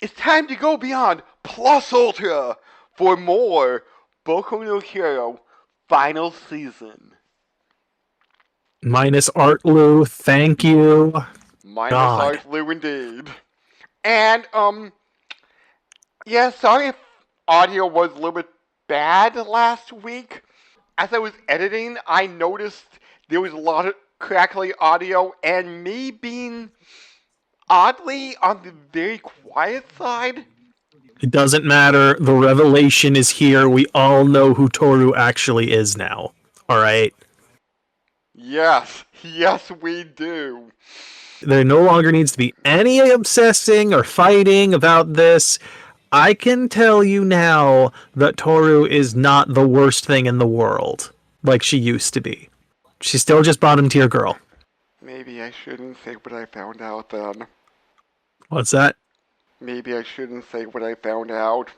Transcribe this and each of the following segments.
It's time to go beyond Plus Ultra for more Boku no Hero final season. Minus Art Lou, thank you. Minus God. Art Lou indeed. And, yeah, sorry if audio was a little bit bad last week. As I was editing, I noticed there was a lot of crackly audio, and me being oddly on the very quiet side. It doesn't matter. The revelation is here. We all know who Toru actually is now. Alright? Yes, we do. There no longer needs to be any obsessing or fighting about this. I can tell you now that Toru is not the worst thing in the world, like she used to be. She's still just bottom tier girl. Maybe I shouldn't say what I found out then. What's that? Maybe I shouldn't say what I found out.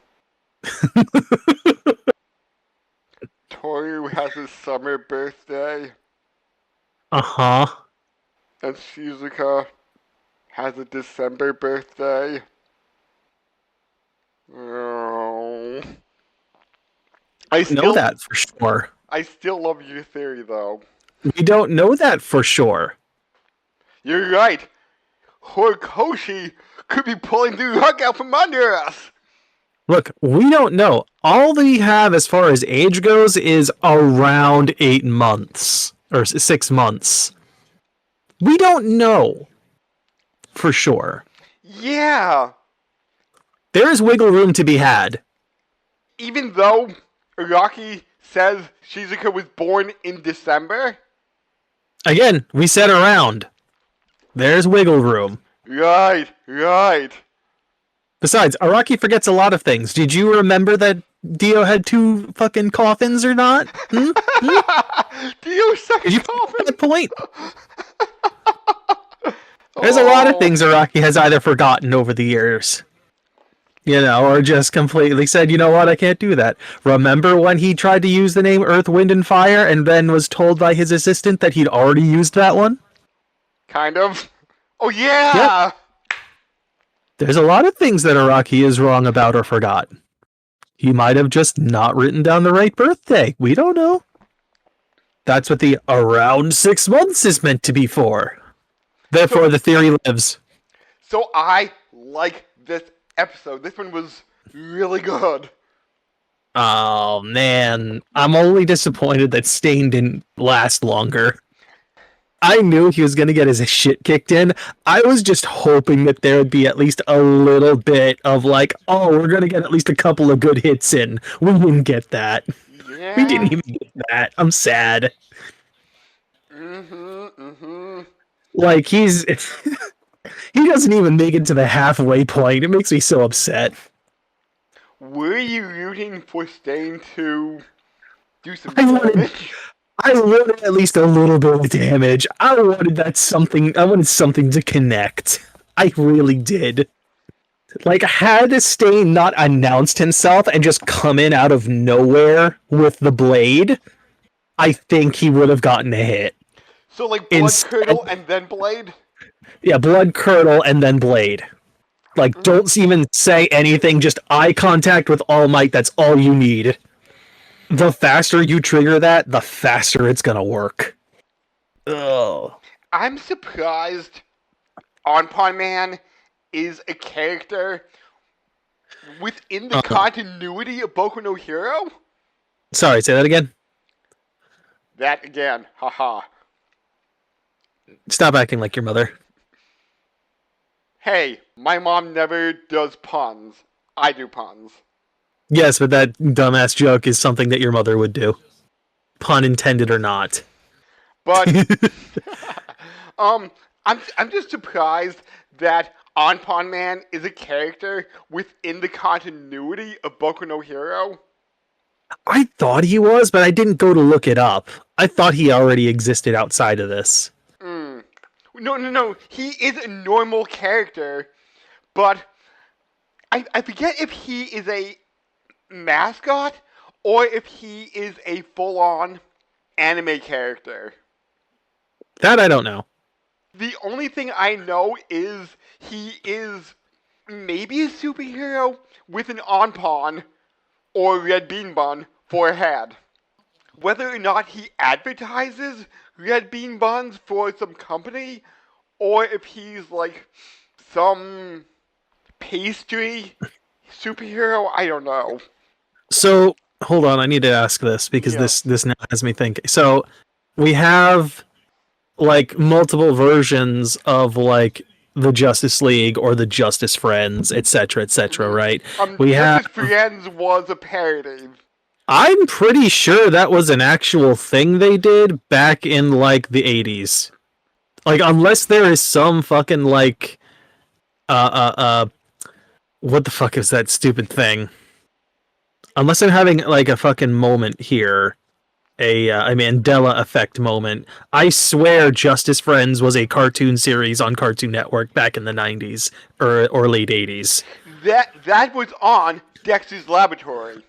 Toru has a summer birthday, Uh-huh. and Shizuka has a December birthday. Oh. I Know still, that for sure. I still love your theory though. We don't know that for sure. You're right. Horikoshi could be pulling the rug out from under us. Look, we don't know. All we have as far as age goes is around 8 months or 6 months. We don't know for sure. Yeah. There is wiggle room to be had. Even though Araki says Shizuka was born in December. Again, we said around. There's wiggle room. Right. Besides, Araki forgets a lot of things. Did you remember that Dio had two fucking coffins or not? Dio Did you second forget that coffin. point? There's a lot of Oh. things Araki has either forgotten over the years. You know, or just completely said, you know what, I can't do that. Remember when he tried to use the name Earth, Wind, and Fire and then was told by his assistant that he'd already used that one? Kind of. Oh Yep. yeah. There's a lot of things that Araki is wrong about or forgot. He might have just not written down the right birthday. We don't know. That's what the around 6 months is meant to be for. Therefore, the theory lives. So I like this episode. This one was really good. Oh man, I'm only disappointed that Stain didn't last longer. I knew he was going to get his shit kicked in. I was just hoping that there would be at least a little bit of like, oh, we're going to get at least a couple of good hits in. We didn't get that. We didn't Yeah. even get that. I'm sad. Mm-hmm. Like he's he doesn't even make it to the halfway point. It makes me so upset. Were you rooting for Stain to do some I wanted damage? I wanted at least a little bit of damage. I wanted that something. I wanted something to connect. I really did. Like, had Stain not announced himself and just come in out of nowhere with the blade, I think he would have gotten a hit. So like Blood Instead, Curdle and then Blade? yeah, blood curdle and then blade. Like, don't even say anything, just eye contact with All Might, that's all you need. The faster you trigger that, the faster it's gonna work. Ugh. I'm surprised Onpon Man is a character within the continuity of Boku no Hero? Sorry, say that again? That again, haha. Stop acting like your mother. Hey, my mom never does puns. I do puns. Yes, but that dumbass joke is something that your mother would do. Pun intended or not. But I'm just surprised that Onpon Man is a character within the continuity of Boku no Hero. I thought he was, but I didn't go to look it up. I thought he already existed outside of this. No. He is a normal character, but I forget if he is a mascot or if he is a full-on anime character. That I don't know. The only thing I know is he is maybe a superhero with an onpon or red bean bun for a head. Whether or not he advertises red bean buns for some company, or if he's like some pastry superhero, I don't know. So hold on, I need to ask this because Yeah. this now has me thinking. So we have like multiple versions of like the Justice League or the Justice Friends, etc., hmm right? We have Justice Friends was a parody. I'm pretty sure that was an actual thing they did back in like the 80s. Like unless there is some fucking like what the fuck is that stupid thing? Unless I'm having like a fucking moment here, a Mandela effect moment. I swear Justice Friends was a cartoon series on Cartoon Network back in the 90s or late 80s. That was on Dexter's Laboratory.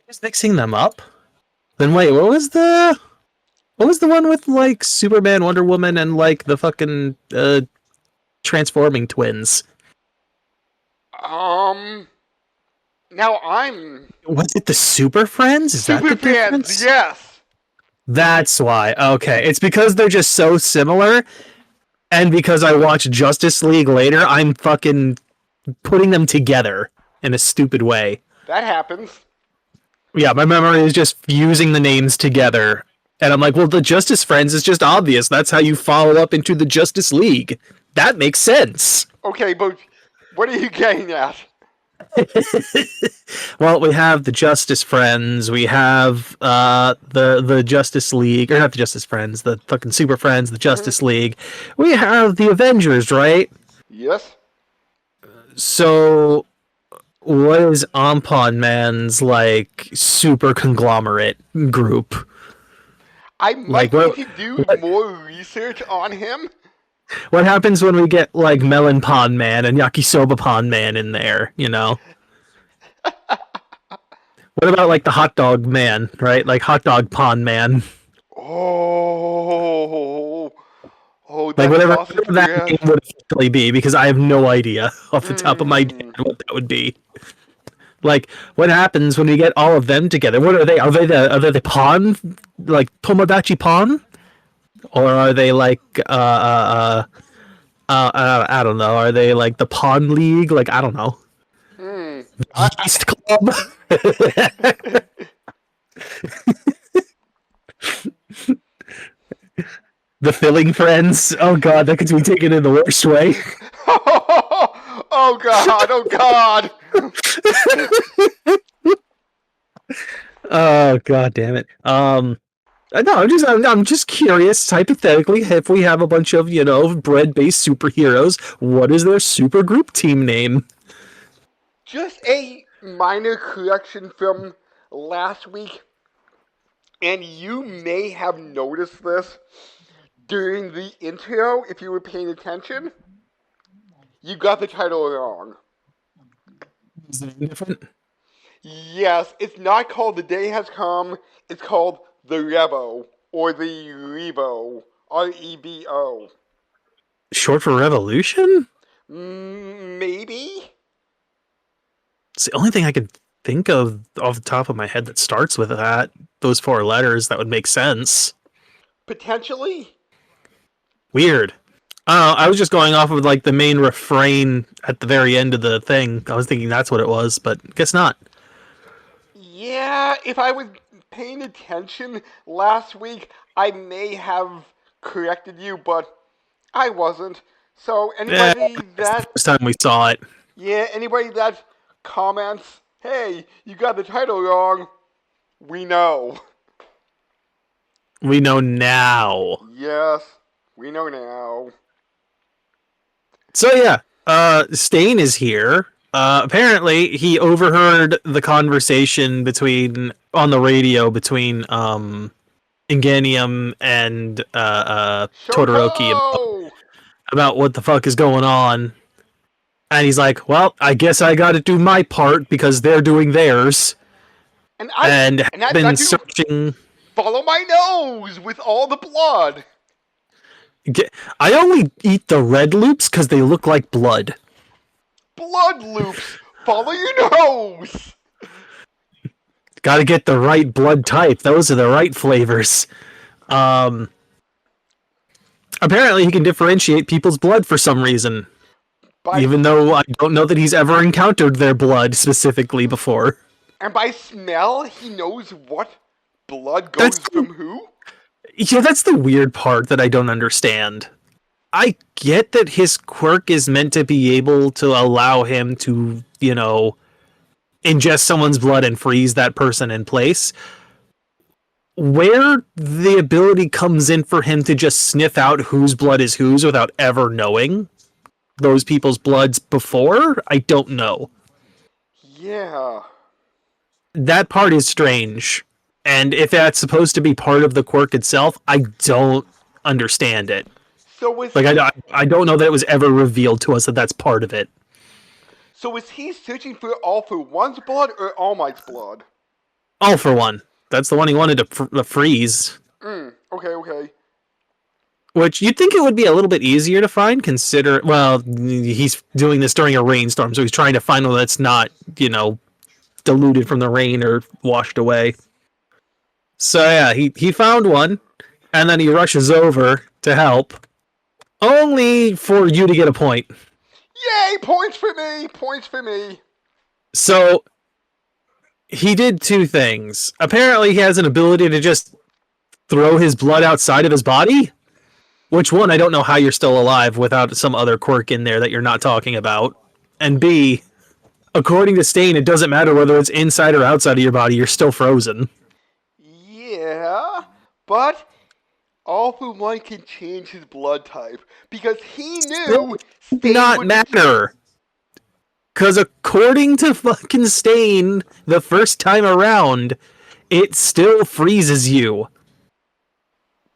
Just mixing them up? Then wait, what was the one with like Superman, Wonder Woman, and like the fucking transforming twins? Um. Now I'm Was it the Super Friends? Is that Super the Friends. difference? Yes. That's why. Okay, it's because they're just so similar, and because I watched Justice League later, I'm fucking putting them together in a stupid way. That happens. Yeah, my memory is just fusing the names together. And I'm like, well, the Justice Friends is just obvious. That's how you follow up into the Justice League. That makes sense. Okay, but what are you getting at? Well, we have the Justice Friends, we have the Justice League, or not the Justice Friends, the fucking Super Friends, the hmm Justice League. We have the Avengers, right? Yes. So what is Ampon Man's like super conglomerate group? I Like might need what to do what more research on him. what happens when we get like Melon Pond Man and Yakisoba Pond Man in there, you know? What about like the hot dog man, right? Like hot dog pond man. Oh, oh, Like that sausage whatever that bread. name would officially be, because I have no idea off the top of my head Hmm. what that would be. Like, what happens when we get all of them together? What are they? Are they the pawn, like Tomodachi pawn, or are they like I don't know? Are they like the pawn league? Like I don't know, Hmm. Yeast Club. The filling friends. Oh god, that could be taken in the worst way. Oh God! Oh God! Oh god damn it. No, I'm just curious. Hypothetically, if we have a bunch of bread-based superheroes, what is their super group team name? Just a minor correction from last week, and you may have noticed this during the intro if you were paying attention. You got the title wrong. Is it different? Yes, it's not called The Day Has Come, it's called The Revo, or The Rebo, Rebo. Short for revolution? Maybe? It's the only thing I could think of off the top of my head that starts with that. Those four letters that would make sense. Potentially? Weird. I was just going off of like the main refrain at the very end of the thing. I was thinking that's what it was, but guess not. Yeah, if I was paying attention last week, I may have corrected you, but I wasn't. So Yeah, anybody it's the that, first time we saw it. yeah, anybody that comments, hey, you got the title wrong, we know. We know now. Yes, we know now. So yeah, Stain is here. Apparently, he overheard the conversation on the radio between Inganium and Todoroki Shoto! about what the fuck is going on, and he's like, "Well, I guess I got to do my part because they're doing theirs," And and has I've been got to searching. follow my nose with all the blood. I only eat the red loops because they look like blood. Blood loops! Follow your nose! Gotta get the right blood type. Those are the right flavors. Apparently, he can differentiate people's blood for some reason. By, Even though I don't know that he's ever encountered their blood specifically before. and by smell, he knows what blood That's goes from who? that's the weird part that I don't understand. I get that his quirk is meant to be able to allow him to, ingest someone's blood and freeze that person in place. Where the ability comes in for him to just sniff out whose blood is whose without ever knowing those people's bloods before, I don't know. Yeah. That part is strange. And if that's supposed to be part of the quirk itself, I don't understand it. So was Like, I don't know that it was ever revealed to us that that's part of it. so was he searching for All For One's blood or All Might's blood? All for one. That's the one he wanted to freeze. Okay. Which you'd think it would be a little bit easier to find, well, he's doing this during a rainstorm, so he's trying to find one that's not, diluted from the rain or washed away. So yeah, he found one, and then he rushes over to help, only for you to get a point. Yay! Points for me! Points for me! So he did two things. Apparently, he has an ability to just throw his blood outside of his body. Which one? I don't know how you're still alive without some other quirk in there that you're not talking about. And B, according to Stain, it doesn't matter whether it's inside or outside of your body, you're still frozen. Yeah, but All For One can change his blood type because he knew Stain Not would matter. Because according to fucking Stain, the first time around, it still freezes you.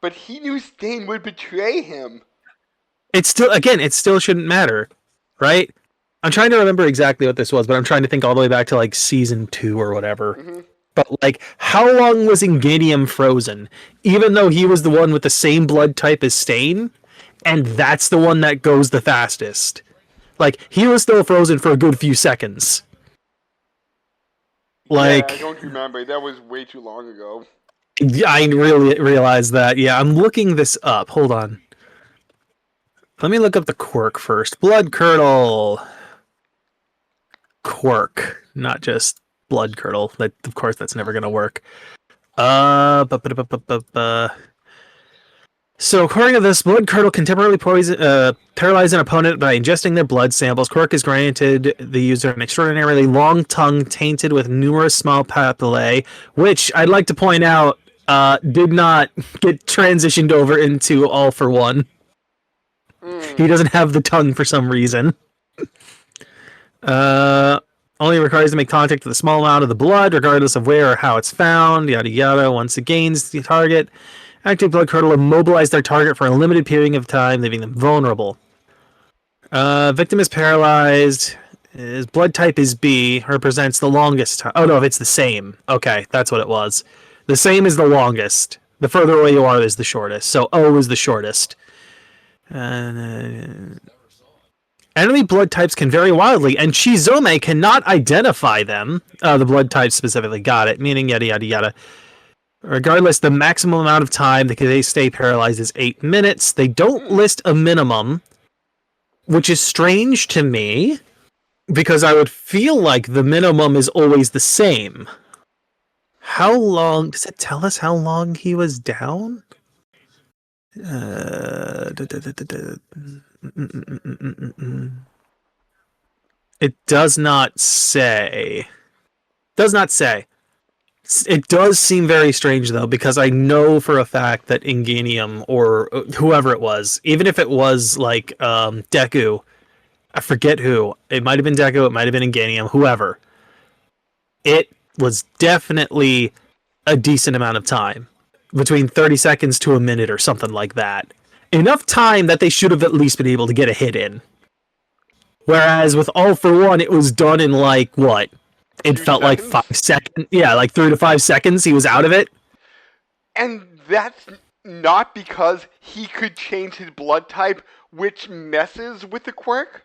But he knew Stain would betray him. It still shouldn't matter, right? I'm trying to remember exactly what this was, but I'm trying to think all the way back to like season 2 or whatever. Mm-hmm. But like, how long was Inganium frozen? Even though he was the one with the same blood type as Stain, and that's the one that goes the fastest. Like, he was still frozen for a good few seconds. Like, Yeah, I don't remember. That was way too long ago. I really realized that. Yeah, I'm looking this up. Hold on. Let me look up the quirk first. Blood curdle. Quirk, not just blood curdle. That, of course, that's never gonna work. So, according to this, blood curdle can temporarily paralyze an opponent by ingesting their blood samples. Quirk is granted the user an extraordinarily long tongue tainted with numerous small papillae, which I'd like to point out did not get transitioned over into All For One. He doesn't have the tongue for some reason. Only requires to make contact with a small amount of the blood, regardless of where or how it's found, yada yada. Once it gains the target, active blood curdle immobilize their target for a limited period of time, leaving them vulnerable. Victim is paralyzed. His blood type is B, represents the longest time. Oh no, it's the same. Okay, that's what it was. The same is the longest. The further away you are is the shortest. So O is the shortest. Enemy blood types can vary wildly, and Shizome cannot identify them. The blood type specifically, got it, meaning yada yada yada. Regardless, the maximum amount of time that they stay paralyzed is 8 minutes. They don't list a minimum, which is strange to me, because I would feel like the minimum is always the same. How long? Does it tell us how long he was down? It does not say. Does not say. It does seem very strange, though, because I know for a fact that Inganium, or whoever it was, even if it was like Deku, I forget who, it might have been Deku, it might have been Inganium, whoever, it was definitely a decent amount of time. Between 30 seconds to a minute or something like that. Enough time that they should have at least been able to get a hit in. Whereas with All For One, it was done in like, what? It felt like 5 seconds. Yeah, like 3 to 5 seconds, he was out of it. And that's not because he could change his blood type, which messes with the quirk?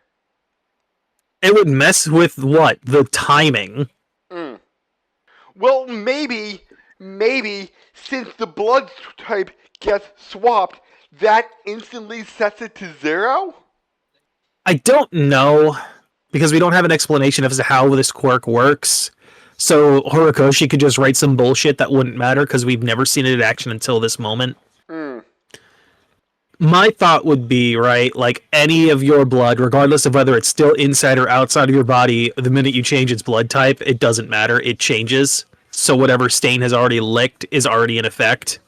It would mess with what? The timing. Mm. Well, maybe since the blood type gets swapped, that instantly sets it to 0? I don't know because we don't have an explanation as to how this quirk works. So Horikoshi could just write some bullshit that wouldn't matter because we've never seen it in action until this moment. Mm. My thought would be, right, like any of your blood, regardless of whether it's still inside or outside of your body, the minute you change its blood type, it doesn't matter. It changes. So whatever stain has already licked is already in effect.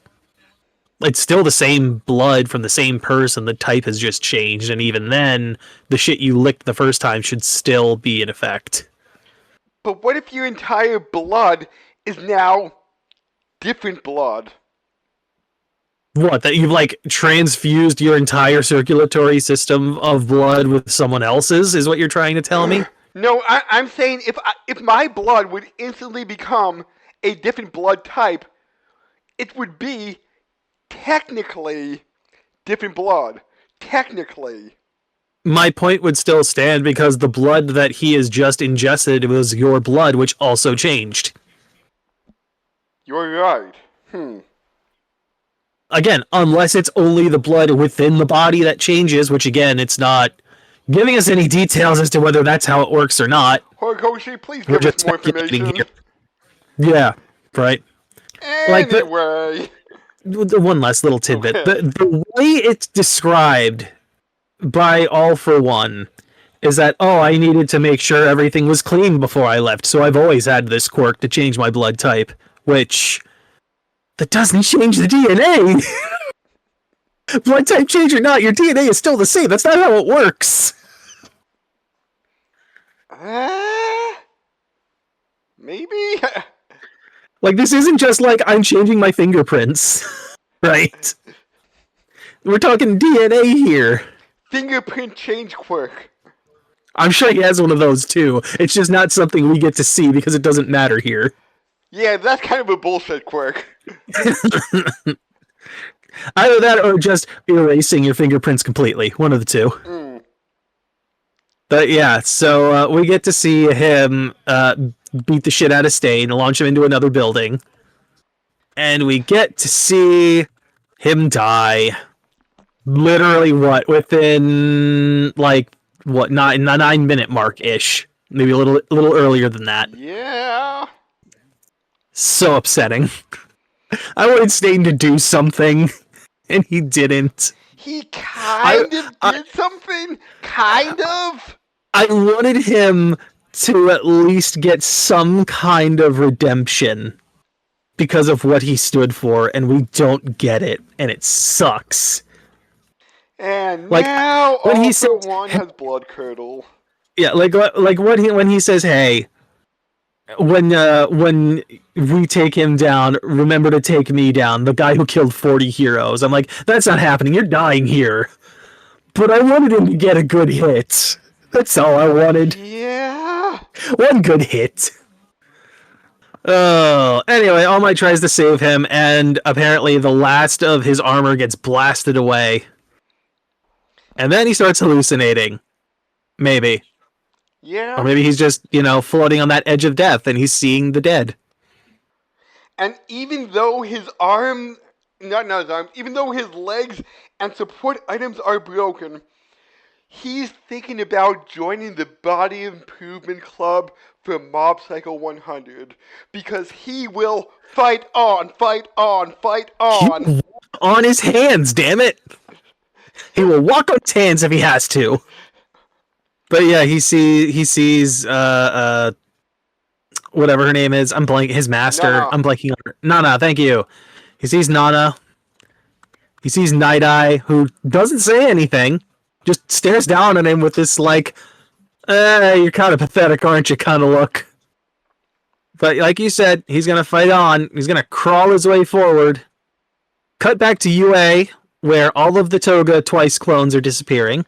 It's still the same blood from the same person. The type has just changed. And even then, the shit you licked the first time should still be in effect. But what if your entire blood is now different blood? What, that you've like transfused your entire circulatory system of blood with someone else's is what you're trying to tell me? No, I'm saying if my blood would instantly become a different blood type, it would be technically different blood. Technically. My point would still stand because the blood that he has just ingested was your blood, which also changed. You're right. Again, unless it's only the blood within the body that changes, which again, it's not giving us any details as to whether that's how it works or not. Horikoshi, please We're give us just more speculating information. here. Yeah, right. Anyway. The one last little tidbit. Okay. The way it's described by All for One is that, oh, I needed to make sure everything was clean before I left, so I've always had this quirk to change my blood type, which that doesn't change the DNA. Blood type change or not, your DNA is still the same. That's not how it works. Maybe? Like, this isn't just like I'm changing my fingerprints, right? We're talking DNA here. Fingerprint change quirk. I'm sure he has one of those too. It's just not something we get to see because it doesn't matter here. Yeah, that's kind of a bullshit quirk. Either that or just erasing your fingerprints completely. One of the two. But yeah, so we get to see him beat the shit out of Stain, launch him into another building. And we get to see him die. Literally, what? Within, like, what, 9-minute mark-ish. Maybe a little earlier than that. Yeah. So upsetting. I wanted Stain to do something, and he didn't. He kind of did something? Kind of? I wanted him to at least get some kind of redemption because of what he stood for, and we don't get it, and it sucks. And like, now when All he for says, One has blood curdle. Yeah, like when he says, "Hey, when we take him down, remember to take me down, the guy who killed 40 heroes." I'm like, that's not happening. You're dying here. But I wanted him to get a good hit. That's all I wanted. Yeah. One good hit. Oh, anyway, All Might tries to save him, and apparently the last of his armor gets blasted away. And then he starts hallucinating. Maybe. Yeah. Or maybe he's just, floating on that edge of death and he's seeing the dead. And even though his arm, not his arm, even though his legs and support items are broken, he's thinking about joining the Body Improvement Club for Mob Psycho 100 because he will fight on, fight on, fight on. On his hands, damn it! He will walk on his hands if he has to. But yeah, he sees whatever her name is. I'm blanking. His master. Nana. I'm blanking on her. Nana, thank you. He sees Nana. He sees Night Eye, who doesn't say anything, just stares down at him with this like, you're kind of pathetic, aren't you? Kind of look. But like you said, he's gonna fight on. He's gonna crawl his way forward. Cut back to UA, where all of the Toga Twice clones are disappearing.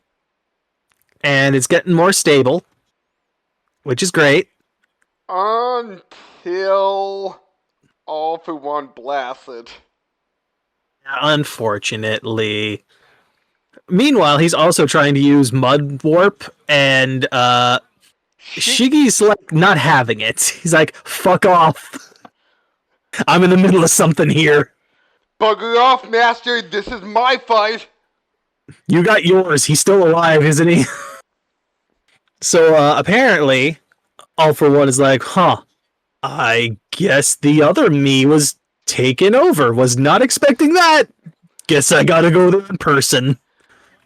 And it's getting more stable, which is great. Until All for One blasts it. Unfortunately. Meanwhile, he's also trying to use Mud Warp and Shig- Shiggy's like not having it. He's like, fuck off. I'm in the middle of something here. Bugger off, Master. This is my fight. You got yours. He's still alive, isn't he? So apparently, All for One is like, huh, I guess the other me was taken over. Was not expecting that. Guess I gotta go there in person.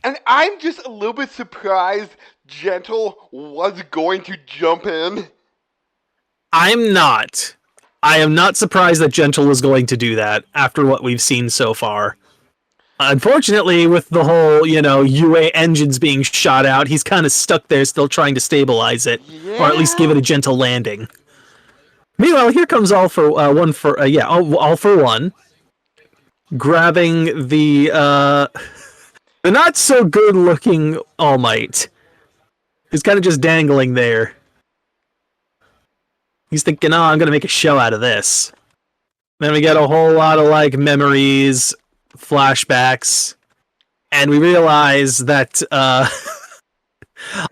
And I'm just a little bit surprised Gentle was going to jump in. I'm not. I am not surprised that Gentle was going to do that after what we've seen so far. Unfortunately, with the whole, UA engines being shot out, he's kind of stuck there still trying to stabilize it, or at least give it a gentle landing. Meanwhile, here comes All for All for One, grabbing the not so good looking All Might. He's kind of just dangling there. He's thinking, oh, I'm gonna make a show out of this. Then we get a whole lot of memories, flashbacks, and we realize that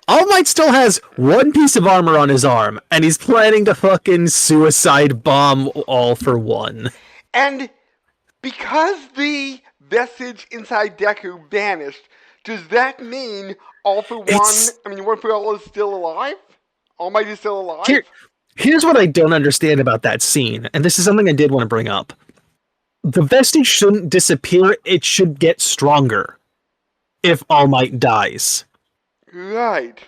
All Might still has one piece of armor on his arm, and he's planning to fucking suicide bomb All for One. And because the vestige inside Deku vanished, does that mean All for One, One for All is still alive? All Might is still alive? Here's what I don't understand about that scene, and this is something I did want to bring up. The vestige shouldn't disappear, it should get stronger if All Might dies. Right.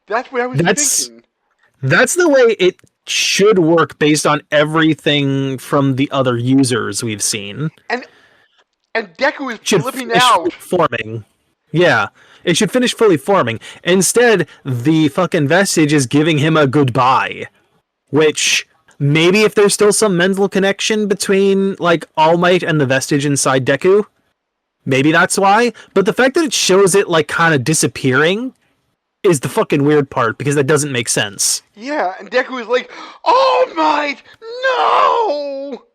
That's what I was thinking. That's the way it should work based on everything from the other users we've seen. And Deku is flipping out. Forming. Yeah, it should finish fully forming. Instead, the fucking vestige is giving him a goodbye. Which, maybe if there's still some mental connection between, All Might and the vestige inside Deku, maybe that's why. But the fact that it shows it, kind of disappearing is the fucking weird part, because that doesn't make sense. Yeah, and Deku is like, All Might, no!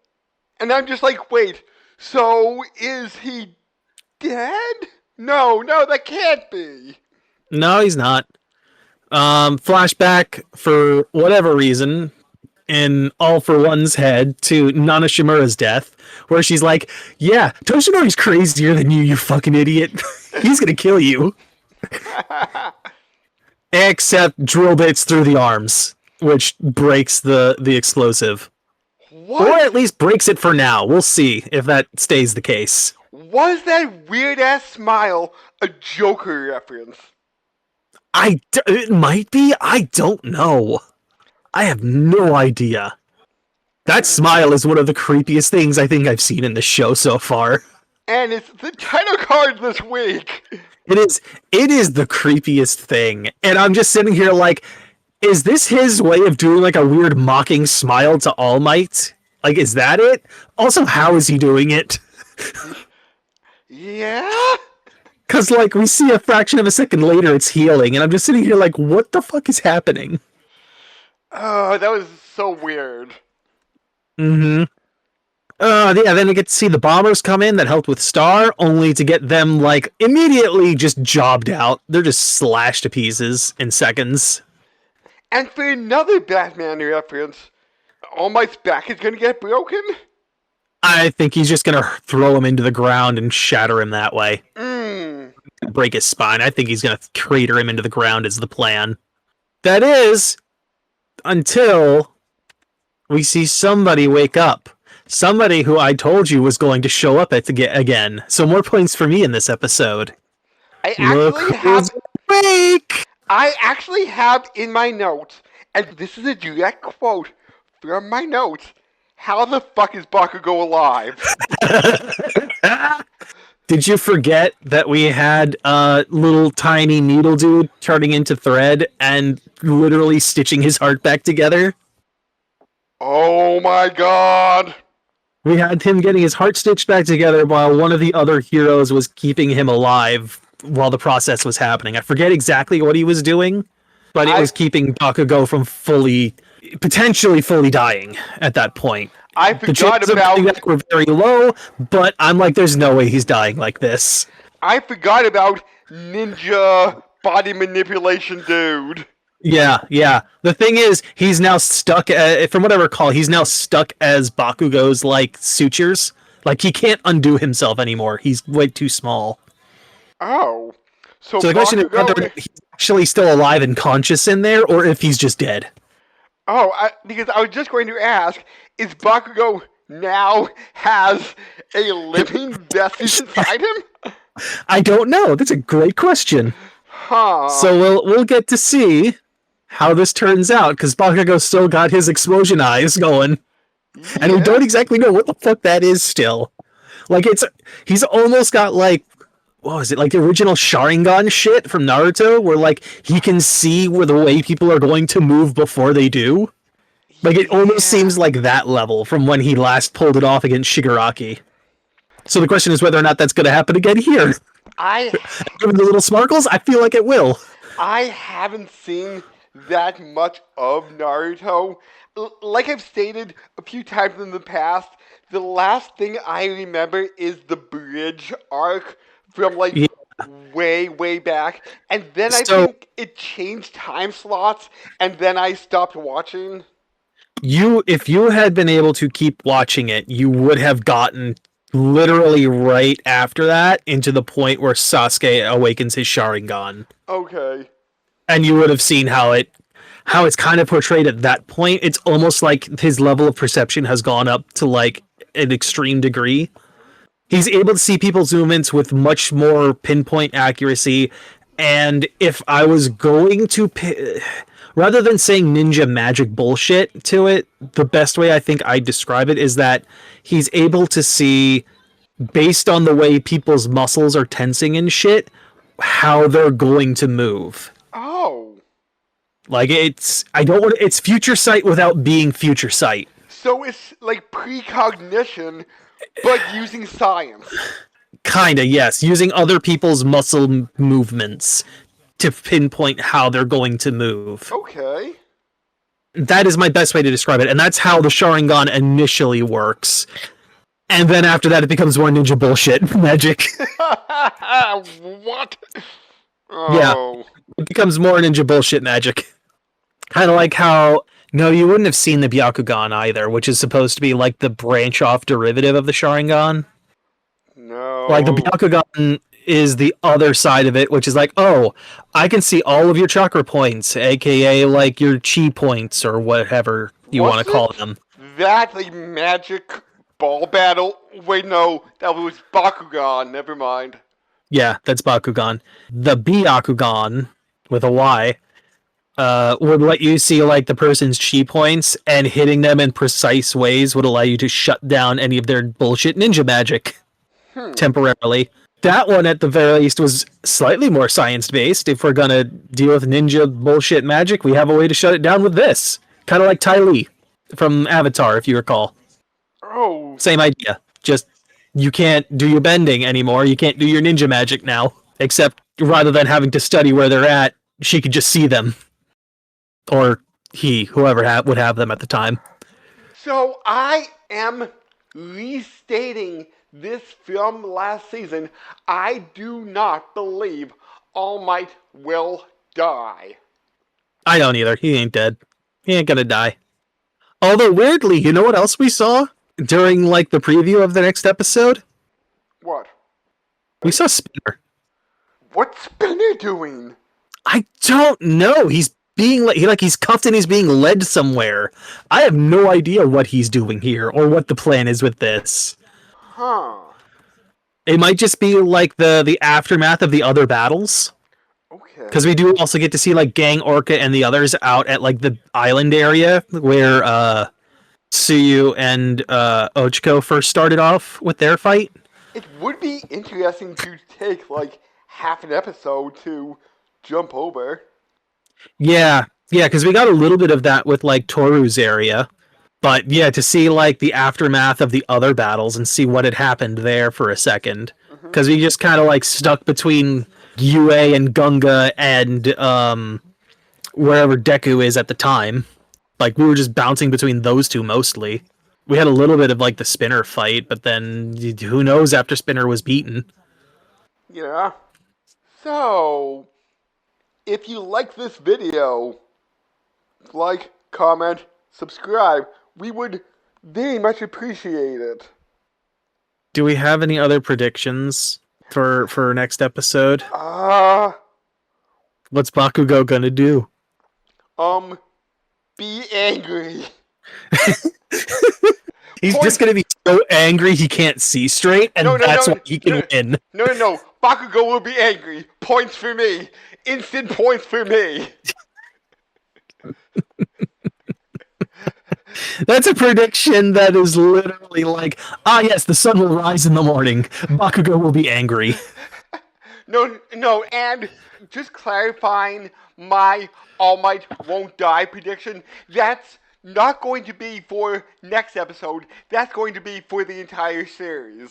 And I'm just like, wait, so is he dead? No, that can't be. No, he's not. Flashback, for whatever reason, in All for One's head to Nana Shimura's death, where she's like, yeah, Toshinori's crazier than you fucking idiot. He's gonna kill you. Except drill bits through the arms, which breaks the explosive. What? Or at least breaks it for now. We'll see if that stays the case. Was that weird-ass smile a Joker reference? It might be. I don't know. I have no idea. That smile is one of the creepiest things I think I've seen in the show so far. And it's the title card this week. It is the creepiest thing. And I'm just sitting here like, is this his way of doing a weird mocking smile to All Might? Is that it? Also, how is he doing it? Yeah? Because, we see a fraction of a second later it's healing, and I'm just sitting here like, what the fuck is happening? Oh, that was so weird. Mm-hmm. Yeah, then we get to see the bombers come in that helped with Star, only to get them, immediately just jobbed out. They're just slashed to pieces in seconds. And for another Batman reference, All Might's back is gonna get broken? I think he's just gonna throw him into the ground and shatter him that way. Break his spine. I think he's gonna crater him into the ground is the plan. That is, until we see somebody wake up. Somebody who I told you was going to show up again. So more points for me in this episode. I actually have in my notes, and this is a direct quote from my notes, how the fuck is Bakugo alive? Did you forget that we had little tiny needle dude turning into thread and literally stitching his heart back together? Oh my god! We had him getting his heart stitched back together while one of the other heroes was keeping him alive while the process was happening. I forget exactly what he was doing, but it was keeping Bakugo from potentially fully dying at that point. I forgot the about that were very low, but I'm like, there's no way he's dying like this. I forgot about ninja body manipulation dude. Yeah, yeah. The thing is, he's now stuck. From what I recall, he's now stuck as Bakugo's like sutures. Like he can't undo himself anymore. He's way too small. Oh, so So the question is whether Bakugo. he's actually still alive and conscious in there, or if he's just dead. Because I was just going to ask, is Bakugo now has a living vestige inside him? I don't know. That's a great question. Huh. So we'll get to see how this turns out because Bakugo still got his explosion eyes going, and we Yeah. don't exactly know what the fuck that is still. Like he's almost got like what was it like the original Sharingan shit from Naruto, where like he can see where the way people are going to move before they do. Like it almost Yeah. seems like that level from when he last pulled it off against Shigaraki. So the question is whether or not that's going to happen again here. I Given the little sparkles, I feel like it will. I haven't seen that much of Naruto. Like I've stated a few times in the past, the last thing I remember is the bridge arc from like Yeah. way back, and then I So think it changed time slots, and then I stopped watching. if you had been able to keep watching it, you would have gotten literally right after that into the point where Sasuke awakens his Sharingan. Okay. And you would have seen how it's kind of portrayed at that point. It's almost like his level of perception has gone up to like an extreme degree. He's able to see people's movements with much more pinpoint accuracy. And if I was going to rather than saying ninja magic bullshit to it, the best way I think I'd describe it is that he's able to see, based on the way people's muscles are tensing and shit, how they're going to move. Oh. Like I don't want it's future sight without being future sight. So it's like precognition, but using science. Kinda, yes, using other people's muscle movements to pinpoint how they're going to move. Okay. That is my best way to describe it, and that's how the Sharingan initially works. And then after that, it becomes more ninja bullshit magic. What? Yeah, Oh. it becomes more ninja bullshit magic. Kind of like how no, you wouldn't have seen the Byakugan either, which is supposed to be like the branch off derivative of the Sharingan. Like the No. Byakugan is the other side of it, which is like, oh, I can see all of your chakra points, aka like your chi points or whatever you want to call Wasn't them. that the magic ball battle? Wait, no, that was Bakugan. Never mind. Yeah, that's Bakugan. The Byakugan with a Y would let you see like the person's chi points, and hitting them in precise ways would allow you to shut down any of their bullshit ninja magic Hmm. temporarily. That one, at the very least, was slightly more science based. If we're gonna deal with ninja bullshit magic, we have a way to shut it down with this. Kind of like Ty Lee from Avatar, if you recall. Oh. Same idea. Just you can't do your bending anymore. You can't do your ninja magic now. Except rather than having to study where they're at, she could just see them, or he, whoever would have them at the time. So I am restating this from last season. I do not believe All Might will die. I don't either. He ain't dead. He ain't gonna die. Although weirdly, you know what else we saw during like the preview of the next episode? What? We saw Spinner. What's Spinner doing? I don't know. He's being he's cuffed and he's being led somewhere. I have no idea what he's doing here or what the plan is with this. Huh. It might just be like the aftermath of the other battles, Okay. because we do also get to see like Gang Orca and the others out at like the island area where Suyu and Ochiko first started off with their fight. It would be interesting to take like half an episode to jump over. Yeah, yeah, because we got a little bit of that with like Toru's area. But yeah, to see like the aftermath of the other battles and see what had happened there for a second, Hmm. because we just kind of like stuck between UA and Gunga and wherever Deku is at the time. Like we were just bouncing between those two mostly. We had a little bit of like the Spinner fight, but then who knows after Spinner was beaten. Yeah. So, if you like this video, like, comment, subscribe. We would very much appreciate it. Do we have any other predictions for next episode? Uh, What's Bakugo gonna do? um, be angry. He's Point. just gonna be so angry he can't see straight, No, and no, that's no, why he can no, win. no, no, no. Bakugo will be angry. Points for me. Instant points for me. That's a prediction that is literally like, yes, the sun will rise in the morning. Bakugo will be angry. No, no, and just clarifying my All Might won't die prediction. That's not going to be for next episode. That's going to be for the entire series.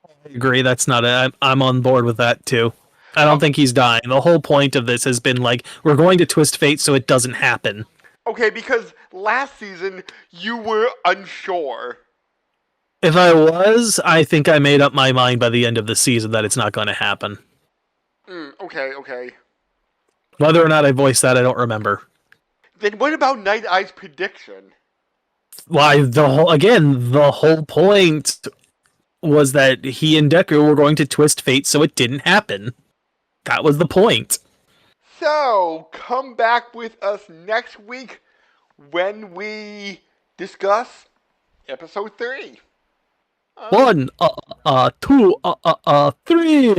I agree. That's not it. I'm on board with that too. I don't think he's dying. The whole point of this has been like, we're going to twist fate so it doesn't happen. Okay, because last season you were unsure. If I was, I think I made up my mind by the end of the season that it's not going to happen. Okay, okay. Whether or not I voiced that, I don't remember. Then what about Night Eye's prediction? Why, the whole point was that he and Deku were going to twist fate so it didn't happen. That was the point. So, come back with us next week when we discuss episode 3. 1, 2, 3.